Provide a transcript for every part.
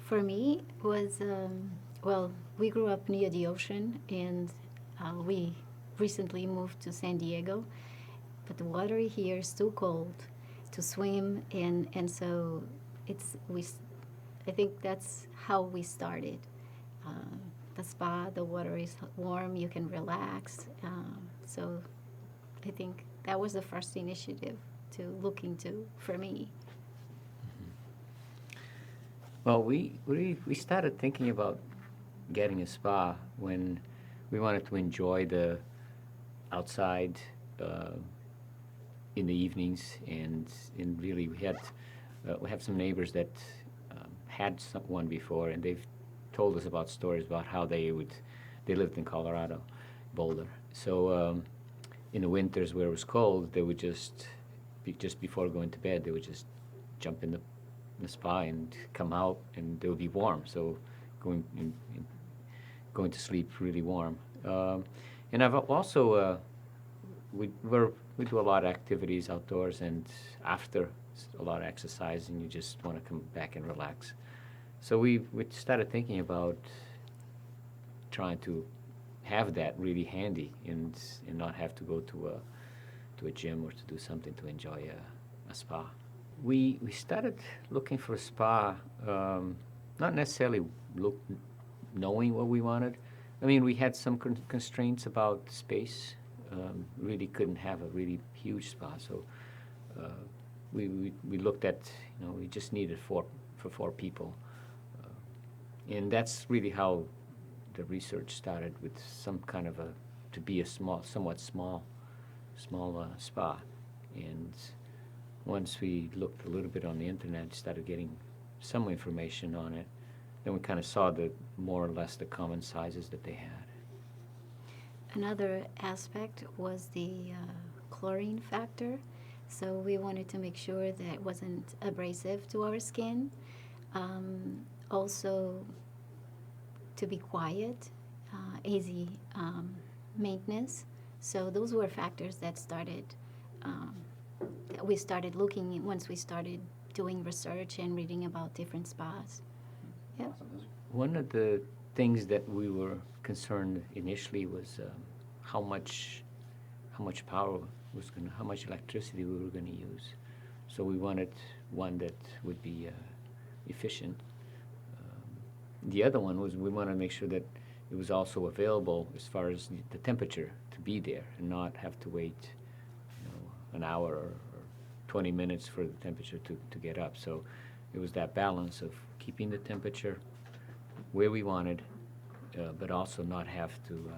For me, was well, we grew up near the ocean, and we recently moved to San Diego. But the water here is too cold to swim, and so it's we. I think that's how we started. Um, the spa, the water is warm, you can relax. So I think that was the first initiative to look into for me. Well, we started thinking about getting a spa when we wanted to enjoy the outside uh, in the evenings, and really we have some neighbors that had one before, and they've told us about stories about how they lived in Colorado, Boulder. So in the winters where it was cold, they would just before going to bed, they would just jump in the spa and come out, and they would be warm. So going going to sleep really warm. And I've also we do a lot of activities outdoors, and after a lot of exercise, and you just want to come back and relax. So we started thinking about trying to have that really handy, and not have to go to a gym or to do something to enjoy a spa. We started looking for a spa, not necessarily knowing what we wanted. I mean, we had some constraints about space. Really couldn't have a really huge spa, so uh, we looked at, we just needed for four people, and that's really how the research started, with some kind of to be a somewhat small spa. And once we looked a little bit on the internet, started getting some information on it, then we kind of saw the more or less the common sizes that they had. Another aspect was the chlorine factor. So we wanted to make sure that it wasn't abrasive to our skin. Also, to be quiet, easy maintenance. So those were factors that um, we started looking at once we started doing research and reading about different spas. Yep. One of the things that we were concerned initially was how much power how much electricity we were going to use. So we wanted one that would be efficient. The other one was we wanted to make sure that it was also available as far as the temperature to be there, and not have to wait, an hour or 20 minutes for the temperature to get up. So it was that balance of keeping the temperature where we wanted, but also not have to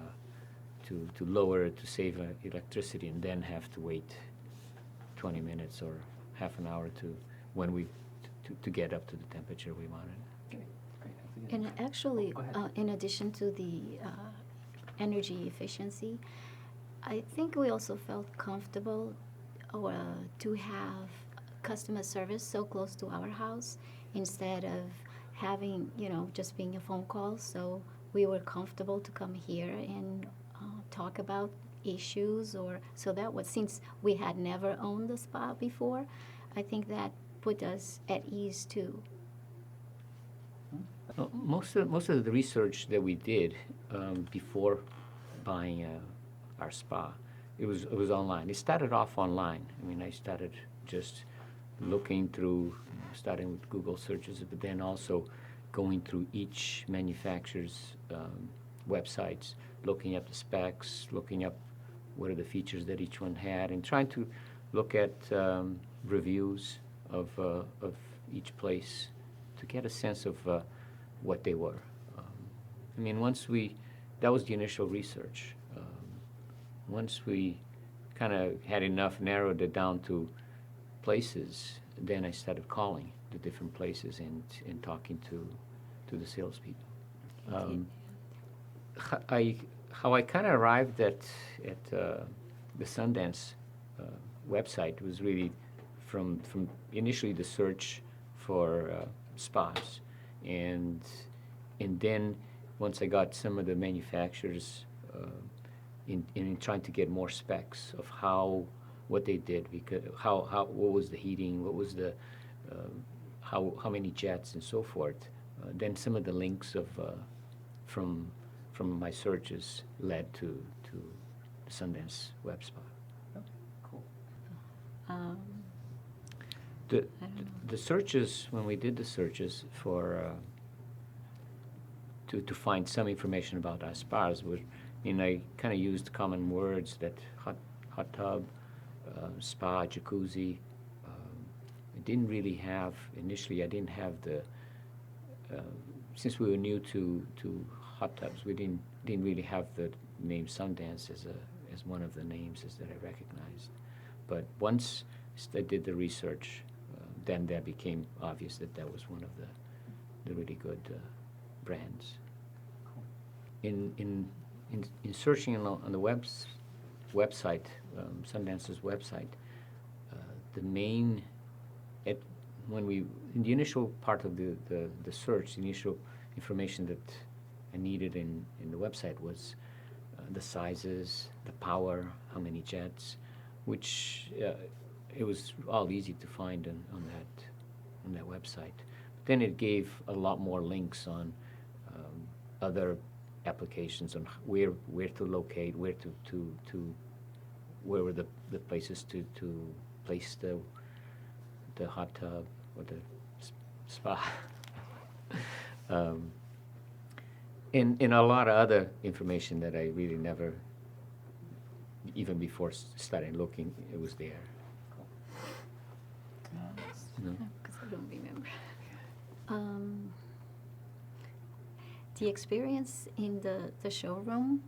lower it to save electricity, and then have to wait 20 minutes or half an hour to get up to the temperature we wanted. Okay, great. And actually, Go ahead. in addition to the energy efficiency, I think we also felt comfortable to have customer service so close to our house instead of having, just being a phone call. So we were comfortable to come here and talk about issues, or so that was, since we had never owned the spa before, I think that put us at ease too. Most of the research that we did before buying our spa, it was online. It started off online. I mean, I started just looking through, starting with Google searches, but then also going through each manufacturer's websites, looking up the specs, looking up what are the features that each one had, and trying to look at reviews of each place to get a sense of what they were. I mean, that was the initial research. Once we kind of had enough, narrowed it down to places, then I started calling the different places and talking to the salespeople. How I kind of arrived at the Sundance website was really from initially the search for spas, and then once I got some of the manufacturers in trying to get more specs of what they did, because what was the heating, what was the how many jets and so forth. then some of the links from from my searches led to the Sundance Web Spa. Okay, cool. Um, The, I don't know. the searches, when we did the searches for to find some information about our spas, I kind of used common words that hot tub, spa, jacuzzi. I didn't really have initially. I didn't have the since we were new to hot tubs. We didn't really have the name Sundance as one of the names that I recognized. But once I did the research, then that became obvious that was one of the really good brands. Cool. In searching on the website, Sundance's website, the main in the initial part of the search, the initial information that I needed in the website was the sizes, the power, how many jets, which it was all easy to find on that website. But then it gave a lot more links on other applications on where to locate, where where were the places to place the hot tub or the spa. And a lot of other information that I really never, even before starting looking, it was there. Cool. You know? Because I don't remember. The experience in the showroom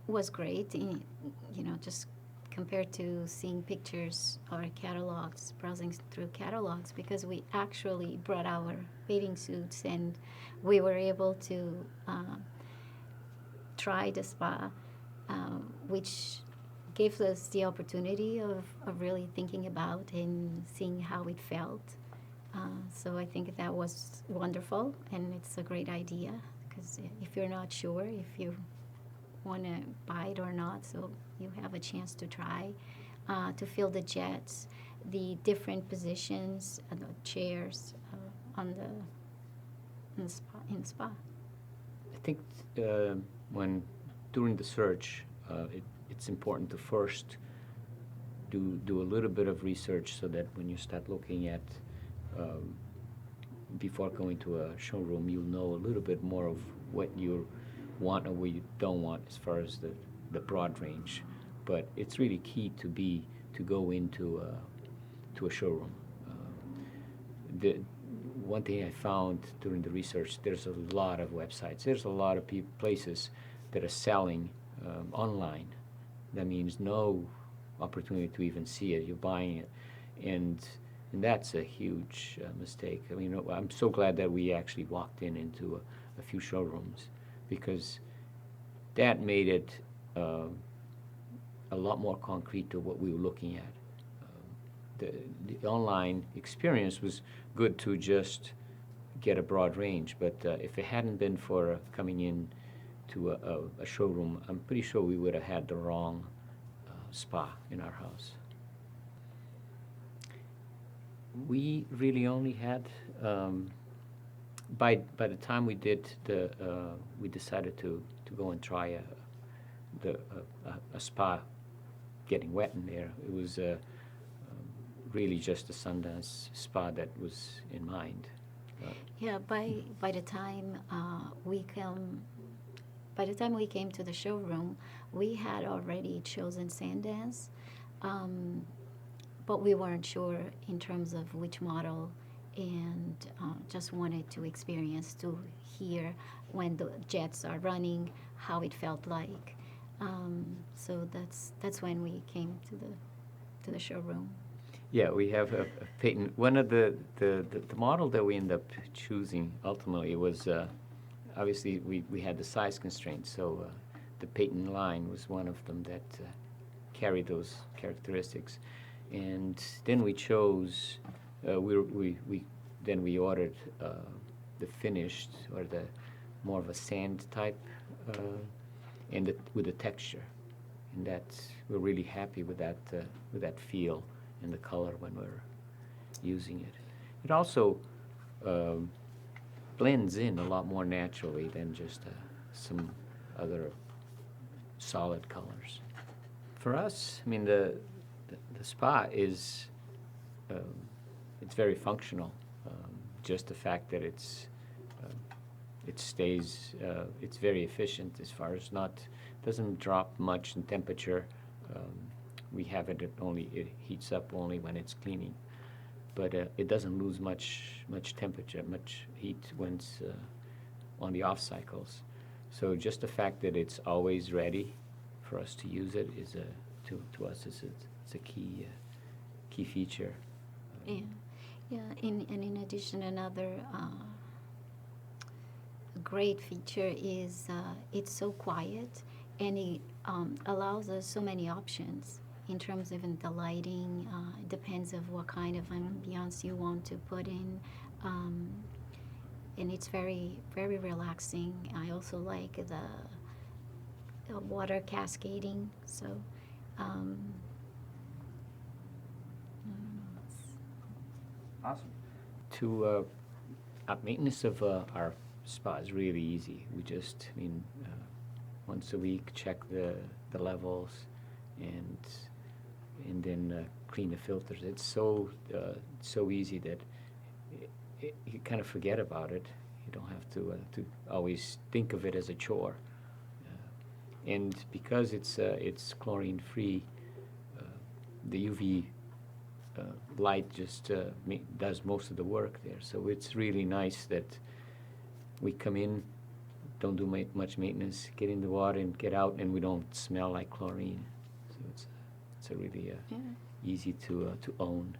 was great. Just compared to seeing pictures or catalogs, browsing through catalogs, because we actually brought our bathing suits and we were able to try the spa, which gave us the opportunity of really thinking about and seeing how it felt. So I think that was wonderful, and it's a great idea, because if you're not sure if you want to buy it or not, so you have a chance to try, to feel the jets, the different positions, the chairs in the spa. I think during the search, it's important to first do a little bit of research so that when you start looking at before going to a showroom, you'll know a little bit more of what you want or what you don't want as far as the broad range. But it's really key to go into a showroom. The one thing I found during the research, there's a lot of websites. There's a lot of places that are selling online. That means no opportunity to even see it. You're buying it, and that's a huge mistake. I mean, I'm so glad that we actually walked into a few showrooms, because that made it a lot more concrete to what we were looking at. The online experience was good to just get a broad range, but if it hadn't been for coming in to a showroom, I'm pretty sure we would have had the wrong spa in our house. We really only had by the time we did we decided to go and try a spa, getting wet in there. It was really just the Sundance Spa that was in mind. Yeah, by the time we came to the showroom, we had already chosen Sundance, but we weren't sure in terms of which model, and just wanted to experience, to hear when the jets are running, how it felt like. So that's when we came to the showroom. Yeah, we have a patent. One of the model that we ended up choosing ultimately was obviously we had the size constraints, so the patent line was one of them that carried those characteristics, and then we chose then we ordered the finished, or the more of a sand type, and with the texture, and we're really happy with that feel and the color when we're using it. It also um, blends in a lot more naturally than just some other solid colors. For us, I mean, the spa is, um, it's very functional. Just the fact that it stays, it's very efficient as far as doesn't drop much in temperature. We have it it heats up only when it's cleaning, but it doesn't lose much temperature, much heat when it's on the off cycles. So just the fact that it's always ready for us to use it is to us it's a key feature. Yeah, yeah. And in addition, another great feature is it's so quiet, and it allows us so many options in terms of the lighting. It depends of what kind of ambiance you want to put in, and it's very very relaxing. I also like the water cascading. So. Um, I don't know, Awesome. To maintenance of our spa is really easy. We just, I mean, once a week check the levels, and then clean the filters. It's so easy that you kind of forget about it. You don't have to always think of it as a chore. And because it's chlorine free, the UV light just does most of the work there. So it's really nice that we come in, don't do much maintenance, get in the water and get out, and we don't smell like chlorine. So it's a really yeah. easy to own.